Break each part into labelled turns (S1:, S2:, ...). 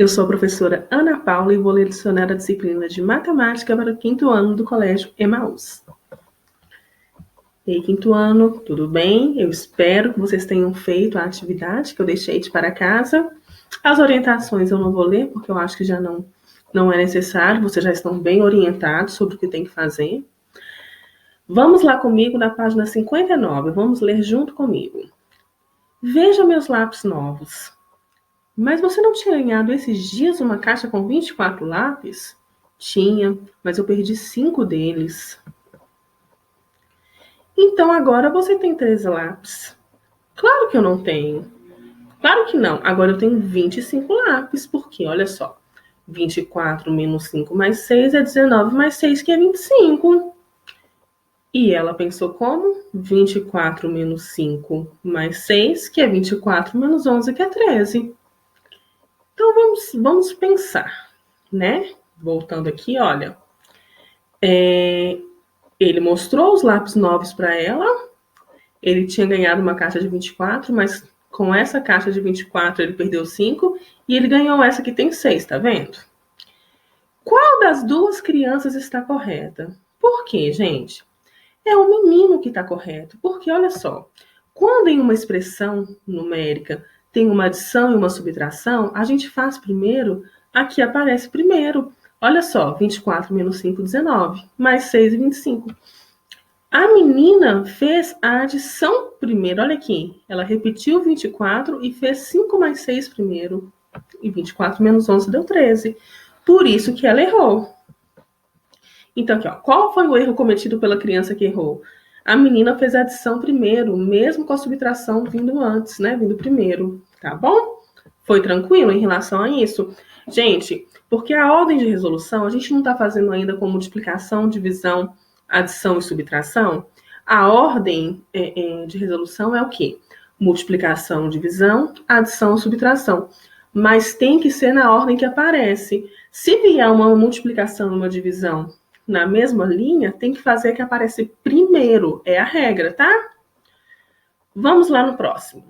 S1: Eu sou a professora Ana Paula e vou lecionar a disciplina de Matemática para o 5º ano do Colégio Emaús. E aí, 5º ano, tudo bem? Eu espero que vocês tenham feito a atividade que eu deixei de para casa. As orientações eu não vou ler, porque eu acho que já não é necessário, vocês já estão bem orientados sobre o que tem que fazer. Vamos lá comigo na página 59, vamos ler junto comigo. Veja meus lápis novos. Mas você não tinha ganhado esses dias uma caixa com 24 lápis? Tinha, mas eu perdi 5 deles. Então agora você tem 13 lápis. Claro que eu não tenho. Claro que não. Agora eu tenho 25 lápis, porque olha só. 24 menos 5 mais 6 é 19 mais 6, que é 25. E ela pensou como? 24 menos 5 mais 6, que é 24 menos 11, que é 13. Então vamos pensar, né? Voltando aqui, olha. Ele mostrou os lápis novos para ela. Ele tinha ganhado uma caixa de 24, mas com essa caixa de 24 ele perdeu 5 e ele ganhou essa que tem 6, tá vendo? Qual das duas crianças está correta? Por quê, gente? É o menino que está correto, porque olha só, quando em uma expressão numérica tem uma adição e uma subtração, a gente faz primeiro a que aparece primeiro. Olha só, 24 menos 5, 19, mais 6 e 25. A menina fez a adição primeiro, olha aqui. Ela repetiu 24 e fez 5 mais 6 primeiro. E 24 menos 11 deu 13. Por isso que ela errou. Então, aqui, ó, qual foi o erro cometido pela criança que errou? A menina fez a adição primeiro, mesmo com a subtração vindo antes, né? Vindo primeiro, tá bom? Foi tranquilo em relação a isso? Gente, porque a ordem de resolução, a gente não está fazendo ainda com multiplicação, divisão, adição e subtração. A ordem de resolução é o quê? Multiplicação, divisão, adição, subtração. Mas tem que ser na ordem que aparece. Se vier uma multiplicação e uma divisão na mesma linha, tem que fazer que aparece primeiro. É a regra, tá? Vamos lá no próximo.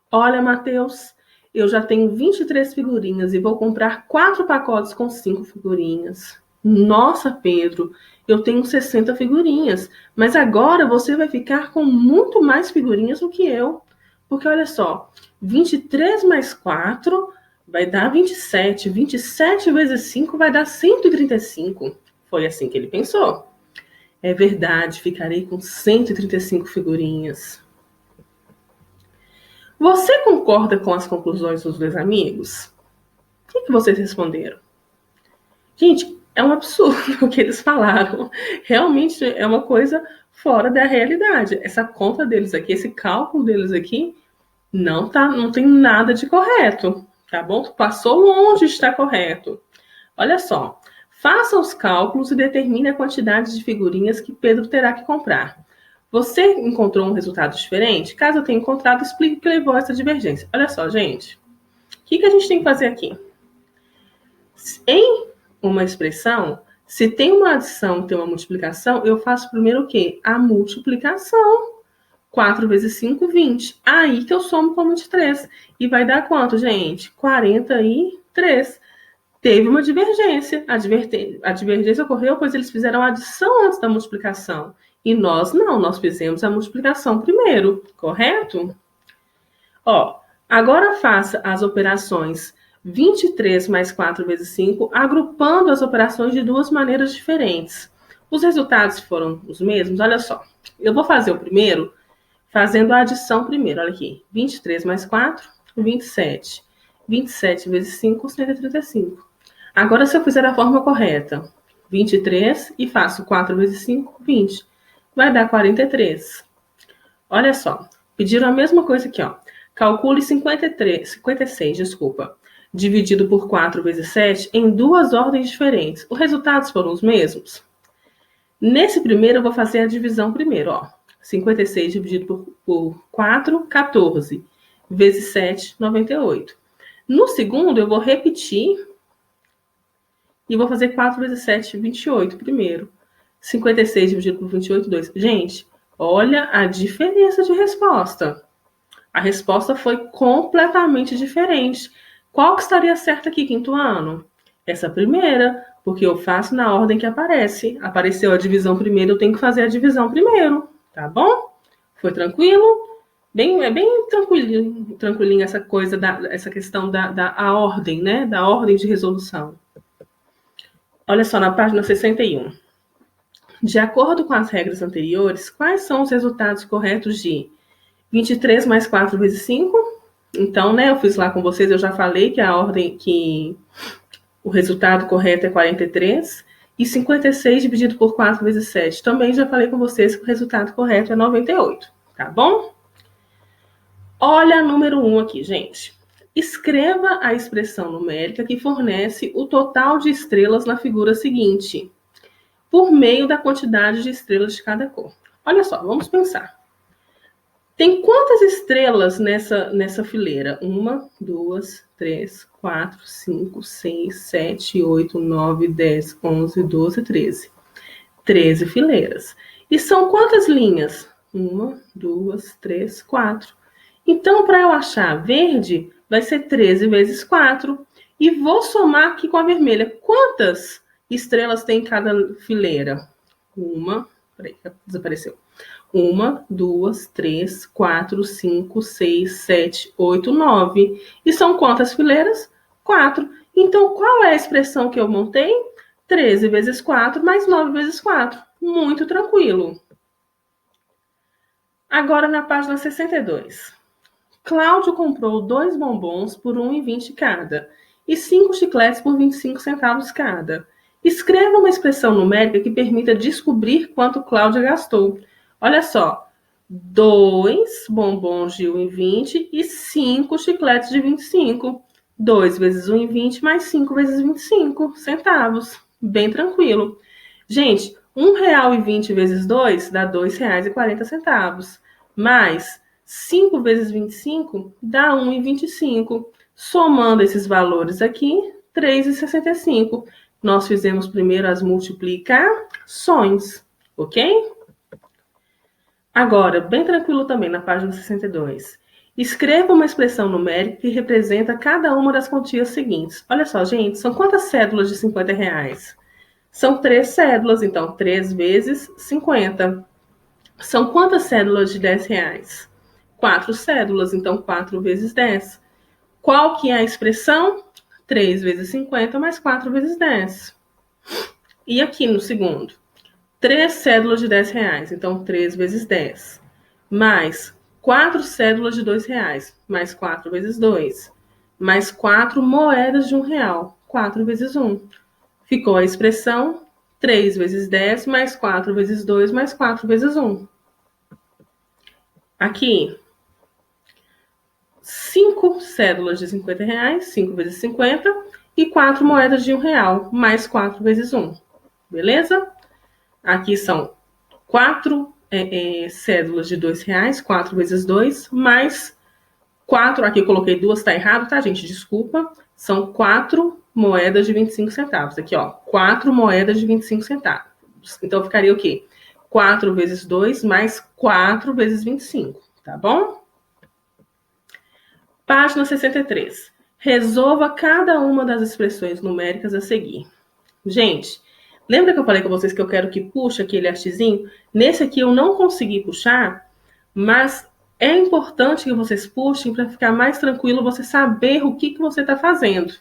S1: Olha, Matheus, eu já tenho 23 figurinhas e vou comprar 4 pacotes com 5 figurinhas. Nossa, Pedro, eu tenho 60 figurinhas, mas agora você vai ficar com muito mais figurinhas do que eu. Porque olha só, 23 mais 4 vai dar 27. 27 vezes 5 vai dar 135. Foi assim que ele pensou. É verdade, ficarei com 135 figurinhas. Você concorda com as conclusões dos dois amigos? O que vocês responderam? Gente, é um absurdo o que eles falaram. Realmente é uma coisa fora da realidade. Essa conta deles aqui, esse cálculo deles aqui, não tem nada de correto, tá bom? Passou longe de estar correto. Olha só, faça os cálculos e determine a quantidade de figurinhas que Pedro terá que comprar. Você encontrou um resultado diferente? Caso eu tenha encontrado, explique o que levou a essa divergência. Olha só, gente. O que a gente tem que fazer aqui? Em uma expressão, se tem uma adição e tem uma multiplicação, eu faço primeiro o quê? A multiplicação. 4 vezes 5, 20. Aí que eu somo com 23. E vai dar quanto, gente? 43. Teve uma divergência. A divergência ocorreu pois eles fizeram a adição antes da multiplicação. E nós não, nós fizemos a multiplicação primeiro, correto? Ó, agora faça as operações 23 mais 4 vezes 5, agrupando as operações de duas maneiras diferentes. Os resultados foram os mesmos? Olha só, eu vou fazer o primeiro fazendo a adição primeiro, olha aqui. 23 mais 4, 27. 27 vezes 5, 135. Agora, se eu fizer a forma correta, 23 e faço 4 vezes 5, 20. Vai dar 43. Olha só, pediram a mesma coisa aqui, ó. Calcule 56, dividido por 4 vezes 7 em duas ordens diferentes. Os resultados foram os mesmos? Nesse primeiro, eu vou fazer a divisão primeiro, ó. 56 dividido por 4, 14. Vezes 7, 98. No segundo, eu vou repetir e vou fazer 4 vezes 7, 28 primeiro. 56 dividido por 28, 2. Gente, olha a diferença de resposta. A resposta foi completamente diferente. Qual que estaria certa aqui, quinto ano? Essa primeira, porque eu faço na ordem que aparece. Apareceu a divisão primeiro, eu tenho que fazer a divisão primeiro, tá bom? Foi tranquilo? É bem tranquilinho essa coisa, essa questão da ordem, né? Da ordem de resolução. Olha só, na página 61. De acordo com as regras anteriores, quais são os resultados corretos de 23 mais 4 vezes 5? Então, né, eu fiz lá com vocês, eu já falei que a ordem, que o resultado correto é 43. E 56 dividido por 4 vezes 7. Também já falei com vocês que o resultado correto é 98, tá bom? Olha número 1 aqui, gente. Escreva a expressão numérica que fornece o total de estrelas na figura seguinte, por meio da quantidade de estrelas de cada cor. Olha só, vamos pensar. Tem quantas estrelas nessa fileira? 1, 2, 3, 4, 5, 6, 7, 8, 9, 10, 11, 12, 13. 13 fileiras. E são quantas linhas? 1, 2, 3, 4. Então, para eu achar verde, vai ser 13 vezes 4. E vou somar aqui com a vermelha. Quantas estrelas tem em cada fileira? Peraí, desapareceu. 1, 2, 3, 4, 5, 6, 7, 8, 9. E são quantas fileiras? 4. Então, qual é a expressão que eu montei? 13 vezes 4 mais 9 vezes 4. Muito tranquilo. Agora, na página 62. Cláudio comprou 2 bombons por R$ 1,20 cada e 5 chicletes por 25 centavos cada. Escreva uma expressão numérica que permita descobrir quanto Cláudia gastou. Olha só, 2 bombons de 1,20 e 5 chicletes de 25. 2 vezes 1,20 mais 5 vezes 25 centavos. Bem tranquilo. Gente, R$1,20 vezes 2 dá R$ 2,40. Mais 5 vezes 25 dá 1,25. Somando esses valores aqui, 3,65. Nós fizemos primeiro as multiplicações, ok? Agora, bem tranquilo também, na página 62. Escreva uma expressão numérica que representa cada uma das quantias seguintes. Olha só, gente, são quantas cédulas de R$50? São 3 cédulas, então 3 vezes 50. São quantas cédulas de R$10? 4 cédulas, então 4 vezes 10. Qual que é a expressão? 3 vezes 50 mais 4 vezes 10. E aqui no segundo? 3 cédulas de R$10, então 3 vezes 10. Mais 4 cédulas de R$2, mais 4 vezes 2. Mais 4 moedas de R$1, 4 vezes 1. Ficou a expressão 3 vezes 10 mais 4 vezes 2 mais 4 vezes 1. Aqui, 5 cédulas de R$50, 5 vezes 50, e 4 moedas de R$1, mais 4 vezes 1. Beleza? Aqui são 4 cédulas de R$2, 4 vezes 2, mais 4, aqui eu coloquei 2, tá errado, tá, gente? Desculpa. São 4 moedas de 25 centavos. Aqui, ó, 4 moedas de 25 centavos. Então, ficaria o quê? 4 vezes 2 mais 4 vezes 25, tá bom? Página 63. Resolva cada uma das expressões numéricas a seguir. Gente, lembra que eu falei com vocês que eu quero que puxe aquele hastezinho? Nesse aqui eu não consegui puxar, mas é importante que vocês puxem para ficar mais tranquilo, você saber o que você está fazendo.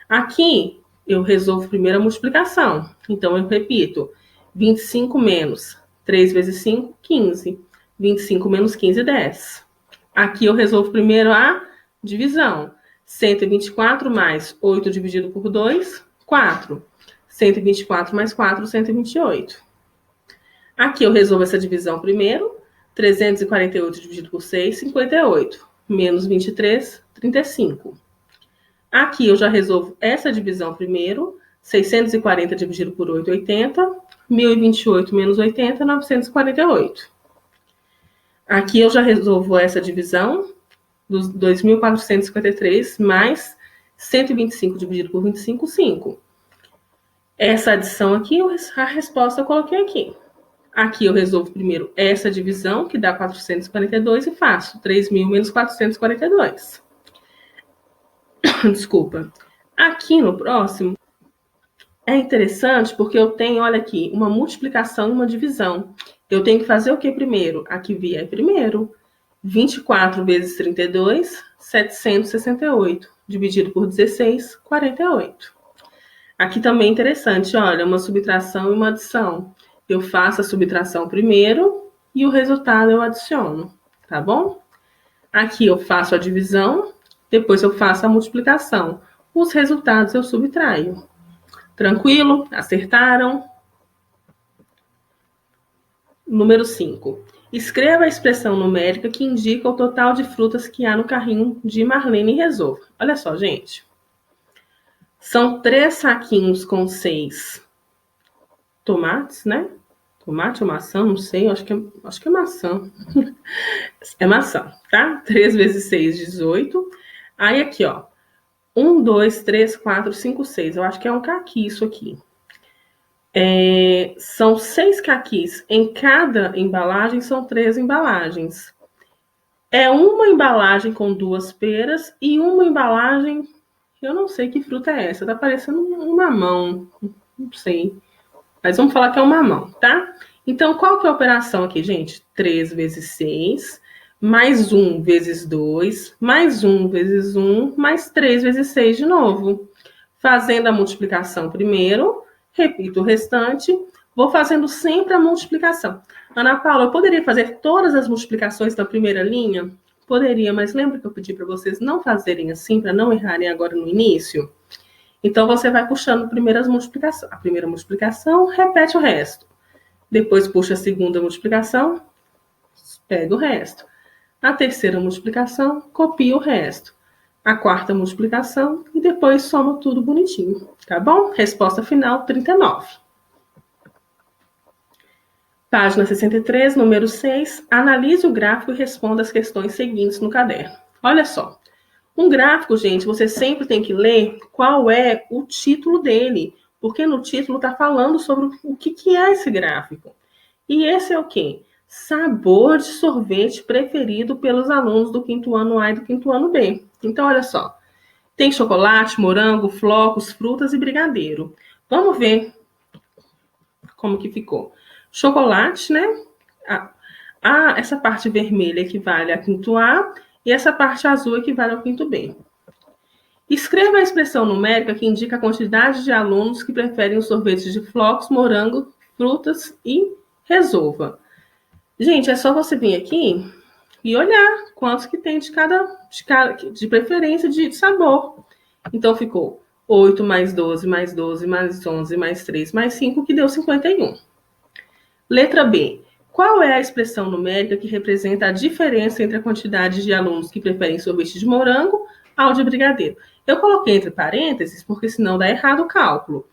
S1: Aqui eu resolvo primeiro a multiplicação. Então eu repito, 25 menos 3 vezes 5, 15. 25 menos 15, 10. Aqui eu resolvo primeiro a divisão. 124 mais 8 dividido por 2, 4. 124 mais 4, 128. Aqui eu resolvo essa divisão primeiro. 348 dividido por 6, 58. Menos 23, 35. Aqui eu já resolvo essa divisão primeiro. 640 dividido por 8, 80. 1028 menos 80, 948. Aqui eu já resolvo essa divisão dos 2.453 mais 125 dividido por 25, 5. Essa adição aqui, a resposta eu coloquei aqui. Aqui eu resolvo primeiro essa divisão, que dá 442, e faço 3.000 menos 442. Desculpa. Aqui no próximo, é interessante porque eu tenho, olha aqui, uma multiplicação e uma divisão. Eu tenho que fazer o que primeiro? Aqui vier primeiro. 24 vezes 32, 768. Dividido por 16, 48. Aqui também é interessante, olha, uma subtração e uma adição. Eu faço a subtração primeiro e o resultado eu adiciono, tá bom? Aqui eu faço a divisão, depois eu faço a multiplicação. Os resultados eu subtraio. Tranquilo? Acertaram? Número 5. Escreva a expressão numérica que indica o total de frutas que há no carrinho de Marlene e resolva. Olha só, gente. São 3 saquinhos com 6 tomates, né? Tomate ou maçã, não sei, acho que é maçã. É maçã, tá? 3 vezes 6, 18. Aí aqui, ó. 1, 2, 3, 4, 5, 6. Eu acho que é um caqui isso aqui. São 6 caquis. Em cada embalagem são 3 embalagens. É uma embalagem com 2 peras e uma embalagem... Eu não sei que fruta é essa. Tá parecendo um mamão. Não sei. Mas vamos falar que é um mamão, tá? Então, qual que é a operação aqui, gente? 3 vezes 6, mais 1 vezes 2, mais 1 vezes 1, mais 3 vezes 6 de novo. Fazendo a multiplicação primeiro, repito o restante, vou fazendo sempre a multiplicação. Ana Paula, eu poderia fazer todas as multiplicações da primeira linha? Poderia, mas lembra que eu pedi para vocês não fazerem assim, para não errarem agora no início? Então, você vai puxando a primeira multiplicação, repete o resto. Depois, puxa a segunda multiplicação, pega o resto. A terceira multiplicação, copia o resto. A quarta multiplicação e depois soma tudo bonitinho, tá bom? Resposta final, 39. Página 63, número 6. Analise o gráfico e responda as questões seguintes no caderno. Olha só. Um gráfico, gente, você sempre tem que ler qual é o título dele, porque no título está falando sobre o que é esse gráfico. E esse é o quê? Sabor de sorvete preferido pelos alunos do 5º ano A e do 5º ano B. Então, olha só. Tem chocolate, morango, flocos, frutas e brigadeiro. Vamos ver como que ficou. Chocolate, né? Essa parte vermelha equivale a 5º A e essa parte azul equivale ao 5º B. Escreva a expressão numérica que indica a quantidade de alunos que preferem os sorvetes de flocos, morango, frutas e resolva. Gente, é só você vir aqui e olhar quantos que tem de preferência de sabor. Então, ficou 8 mais 12, mais 12, mais 11, mais 3, mais 5, que deu 51. Letra B. Qual é a expressão numérica que representa a diferença entre a quantidade de alunos que preferem sorvete de morango ao de brigadeiro? Eu coloquei entre parênteses, porque senão dá errado o cálculo.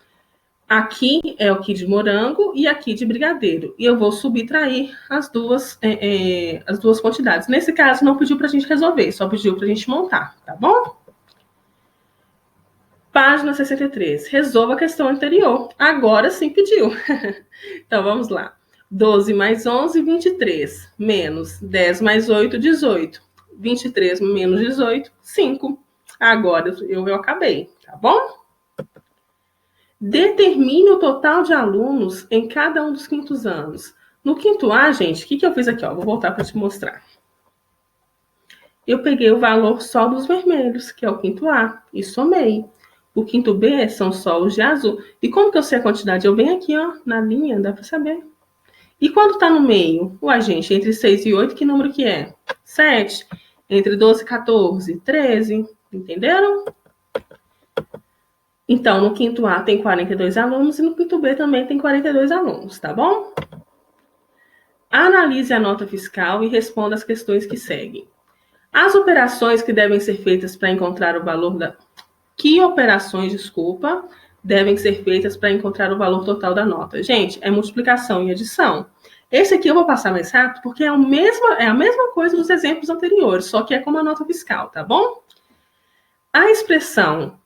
S1: Aqui é o que de morango e aqui de brigadeiro. E eu vou subtrair as duas quantidades. Nesse caso, não pediu para a gente resolver, só pediu para a gente montar, tá bom? Página 63. Resolva a questão anterior. Agora sim pediu. Então, vamos lá. 12 mais 11, 23. Menos 10 mais 8, 18. 23 menos 18, 5. Agora eu acabei, tá bom? Determine o total de alunos em cada um dos 5º anos. No 5º A, gente, o que eu fiz aqui? Ó, vou voltar para te mostrar. Eu peguei o valor só dos vermelhos, que é o 5º A, e somei. O 5º B são só os de azul. E como que eu sei a quantidade? Eu venho aqui, ó, na linha, dá para saber. E quando tá no meio? Ué, gente, entre 6 e 8, que número que é? 7. Entre 12 e 14, 13. Entenderam? Então, no 5º A tem 42 alunos e no 5º B também tem 42 alunos, tá bom? Analise a nota fiscal e responda as questões que seguem. As operações que devem ser feitas para encontrar o valor da... Que operações, desculpa, devem ser feitas para encontrar o valor total da nota? Gente, é multiplicação e adição. Esse aqui eu vou passar mais rápido porque é a mesma coisa dos exemplos anteriores, só que é como a nota fiscal, tá bom? A expressão...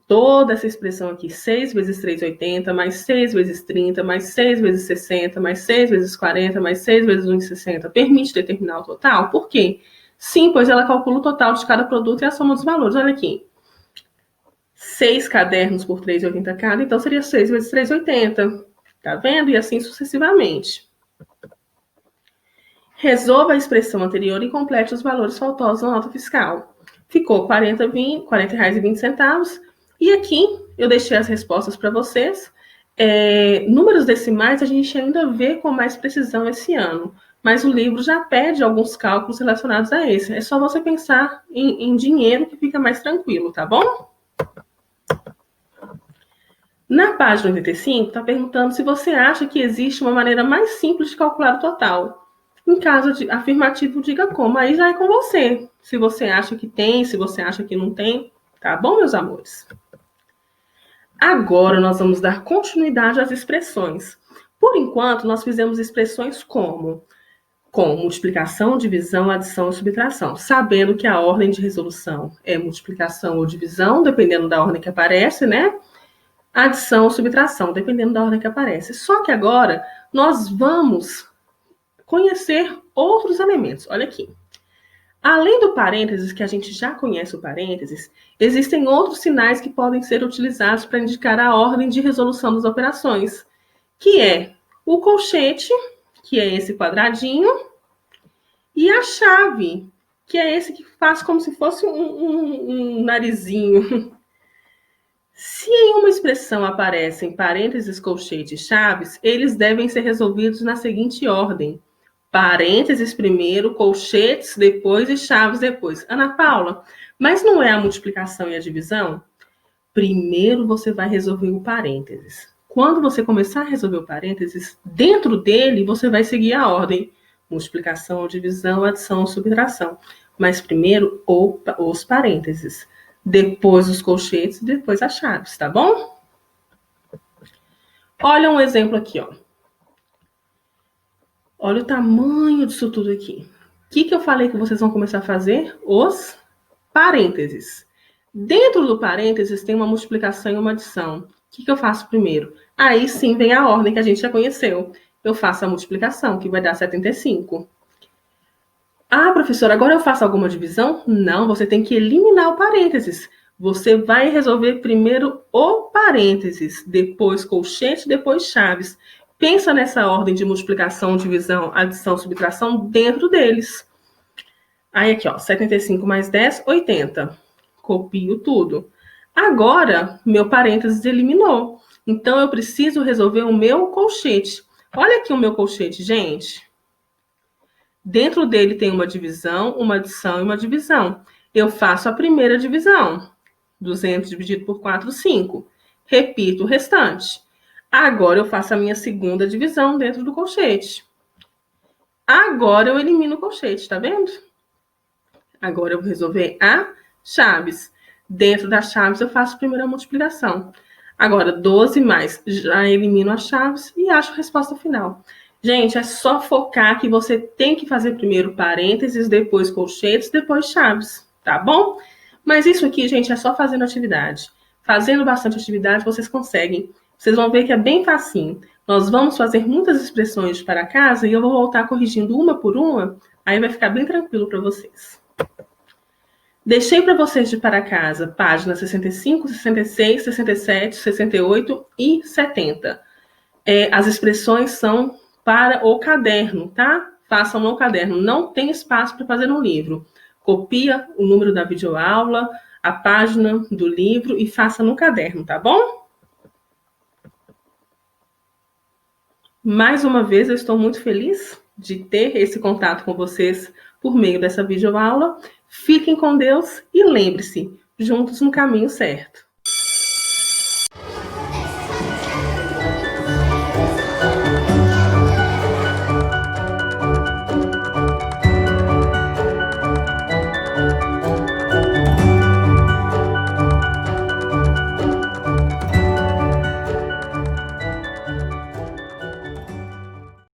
S1: Toda essa expressão aqui, 6 vezes 3, 80, mais 6 vezes 30, mais 6 vezes 60, mais 6 vezes 40, mais 6 vezes 1,60, permite determinar o total? Por quê? Sim, pois ela calcula o total de cada produto e a soma dos valores. Olha aqui. 6 cadernos por R$3,80 cada, então seria 6 vezes R$3,80. Tá vendo? E assim sucessivamente. Resolva a expressão anterior e complete os valores faltosos na nota fiscal. Ficou R$40,20. E aqui eu deixei as respostas para vocês. Números decimais a gente ainda vê com mais precisão esse ano, mas o livro já pede alguns cálculos relacionados a esse. É só você pensar em dinheiro que fica mais tranquilo, tá bom? Na página 85, está perguntando se você acha que existe uma maneira mais simples de calcular o total. Em caso de afirmativo, diga como. Aí já é com você. Se você acha que tem, se você acha que não tem. Tá bom, meus amores? Agora nós vamos dar continuidade às expressões. Por enquanto, nós fizemos expressões como com multiplicação, divisão, adição e subtração, sabendo que a ordem de resolução é multiplicação ou divisão, dependendo da ordem que aparece, né? Adição ou subtração, dependendo da ordem que aparece. Só que agora nós vamos conhecer outros elementos. Olha aqui. Além do parênteses, que a gente já conhece o parênteses, existem outros sinais que podem ser utilizados para indicar a ordem de resolução das operações, que é o colchete, que é esse quadradinho, e a chave, que é esse que faz como se fosse um narizinho. Se em uma expressão aparecem parênteses, colchete e chaves, eles devem ser resolvidos na seguinte ordem: parênteses primeiro, colchetes depois e chaves depois. Ana Paula, mas não é a multiplicação e a divisão? Primeiro você vai resolver o parênteses. Quando você começar a resolver o parênteses, dentro dele você vai seguir a ordem: multiplicação, divisão, adição, subtração. Mas primeiro os parênteses, depois os colchetes e depois as chaves, tá bom? Olha um exemplo aqui, ó. Olha o tamanho disso tudo aqui. O que eu falei que vocês vão começar a fazer? Os parênteses. Dentro do parênteses tem uma multiplicação e uma adição. O que eu faço primeiro? Aí sim vem a ordem que a gente já conheceu. Eu faço a multiplicação, que vai dar 75. Ah, professora, agora eu faço alguma divisão? Não, você tem que eliminar o parênteses. Você vai resolver primeiro o parênteses, depois colchete, depois chaves. Pensa nessa ordem de multiplicação, divisão, adição, subtração dentro deles. Aí aqui, ó, 75 mais 10, 80. Copio tudo. Agora, meu parênteses eliminou. Então, eu preciso resolver o meu colchete. Olha aqui o meu colchete, gente. Dentro dele tem uma divisão, uma adição e uma divisão. Eu faço a primeira divisão. 200 dividido por 4, 5. Repito o restante. Agora eu faço a minha segunda divisão dentro do colchete. Agora eu elimino o colchete, tá vendo? Agora eu vou resolver a chaves. Dentro das chaves eu faço a primeira multiplicação. Agora 12 mais, já elimino as chaves e acho a resposta final. Gente, é só focar que você tem que fazer primeiro parênteses, depois colchetes, depois chaves, tá bom? Mas isso aqui, gente, é só fazendo atividade. Fazendo bastante atividade, vocês conseguem. Vocês vão ver que é bem facinho. Nós vamos fazer muitas expressões para casa e eu vou voltar corrigindo uma por uma, aí vai ficar bem tranquilo para vocês. Deixei para vocês de para casa páginas 65, 66, 67, 68 e 70. As expressões são para o caderno, tá? Façam no caderno. Não tem espaço para fazer no livro. Copia o número da videoaula, a página do livro e faça no caderno, tá bom? Mais uma vez, eu estou muito feliz de ter esse contato com vocês por meio dessa videoaula. Fiquem com Deus e lembre-se, juntos no caminho certo.